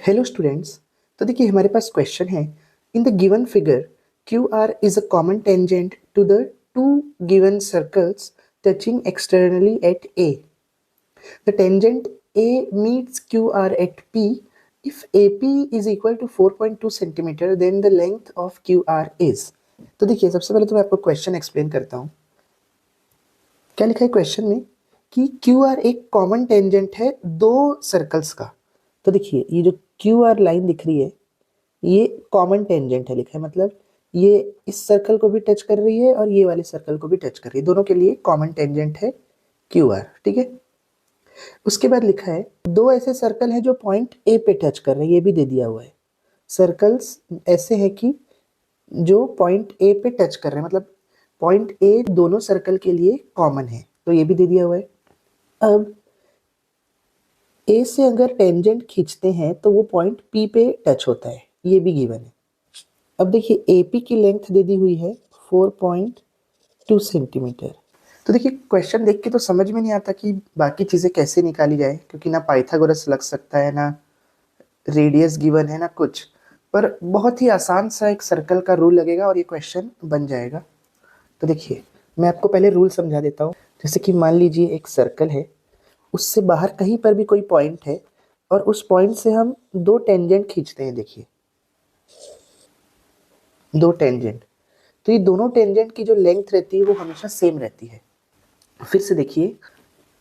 Hello students. तो देखिए हमारे पास क्वेश्चन है, in the given figure Q R is a common tangent to the two given circles touching externally at A. The tangent A meets Q R at P if A P is equal to 4.2 centimetre then the length of Q R is. तो देखिए सबसे पहले तो मैं आपको question explain करता हूँ। क्या लिखा है क्वेश्चन में कि क्यू आर एक कॉमन टेंजेंट है दो सर्कल्स का। तो देखिए ये जो क्यू आर लाइन दिख रही है ये कॉमन टेंजेंट है, लिखा है मतलब ये इस सर्कल को भी टच कर रही है और ये वाले सर्कल को भी टच कर रही है, दोनों के लिए कॉमन टेंजेंट है क्यू आर। ठीक है, उसके बाद लिखा है दो ऐसे सर्कल हैं जो पॉइंट ए पे टच कर रहे हैं, ये भी दे दिया हुआ है। सर्कल्स ऐसे हैं कि जो पॉइंट ए पे टच कर रहे हैं, मतलब पॉइंट ए दोनों सर्कल के लिए कॉमन है, तो ये भी दे दिया हुआ है। अब ए से अगर टेंजेंट खींचते हैं तो वो पॉइंट पी पे टच होता है, ये भी गिवन है। अब देखिए AP की लेंथ दे दी हुई है 4.2 सेंटीमीटर। तो देखिए क्वेश्चन देख के तो समझ में नहीं आता कि बाकी चीज़ें कैसे निकाली जाए, क्योंकि ना पाइथागोरस लग सकता है, ना रेडियस गिवन है, ना कुछ। पर बहुत ही आसान सा एक सर्कल का रूल लगेगा और ये क्वेश्चन बन जाएगा। तो देखिए मैं आपको पहले रूल समझा देता हूँ। जैसे कि मान लीजिए एक सर्कल है, उससे बाहर कहीं पर भी कोई पॉइंट है और उस पॉइंट से हम दो टेंजेंट खींचते हैं। देखिए दो टेंजेंट, तो ये दोनों टेंजेंट की जो लेंथ रहती है वो हमेशा सेम रहती है। फिर से देखिए,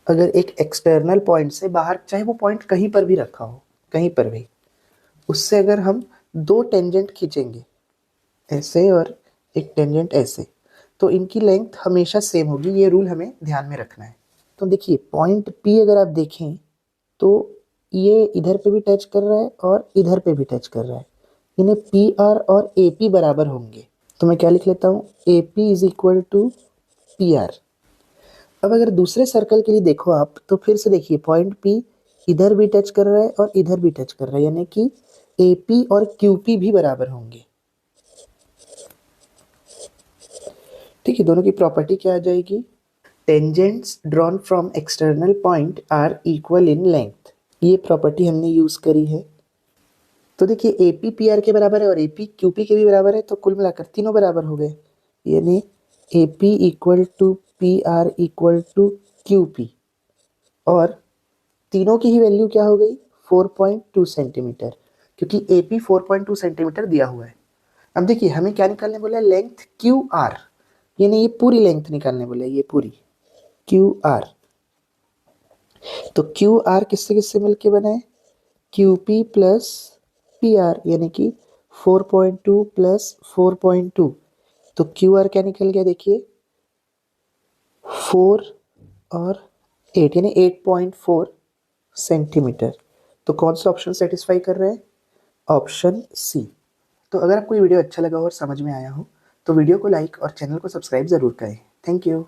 अगर एक एक्सटर्नल पॉइंट से बाहर, चाहे वो पॉइंट कहीं पर भी रखा हो, कहीं पर भी, उससे अगर हम दो टेंजेंट खींचेंगे ऐसे और एक टेंजेंट ऐसे, तो इनकी लेंथ हमेशा सेम होगी। ये रूल हमें ध्यान में रखना है। तो देखिए पॉइंट P अगर आप देखें तो ये इधर पे भी टच कर रहा है और इधर पे भी टच कर रहा है, इन्हें PR और AP बराबर होंगे। तो मैं क्या लिख लेता हूँ, AP is equal to PR। अब अगर दूसरे सर्कल के लिए देखो आप, तो फिर से देखिए पॉइंट P इधर भी टच कर रहा है और इधर भी टच कर रहा है, यानी कि AP और QP भी बराबर होंगे। ठीक है, दोनों की प्रॉपर्टी क्या आ जाएगी, tangents drawn from external point are equal in length. ये प्रॉपर्टी हमने यूज करी है। तो देखिए AP PR के बराबर है और AP QP के भी बराबर है, तो कुल मिलाकर तीनों बराबर हो गए, यानी AP equal to PR equal to QP। और तीनों की ही वैल्यू क्या हो गई, 4.2 सेंटीमीटर, क्योंकि AP 4.2 सेंटीमीटर दिया हुआ है। अब देखिए हमें क्या निकालने बोला है, लेंथ QR, यानी ये पूरी लेंथ निकालने बोला है, ये पूरी QR। तो QR किससे किससे मिलके बना है, QP प्लस PR, यानी कि 4.2 प्लस 4.2, तो QR क्या निकल गया, देखिए 4 और 8, यानी 8.4 सेंटीमीटर। तो कौन सा ऑप्शन सेटिस्फाई कर रहे हैं, ऑप्शन C। तो अगर आपको ये वीडियो अच्छा लगा हो और समझ में आया हो तो वीडियो को लाइक और चैनल को सब्सक्राइब ज़रूर करें। Thank you.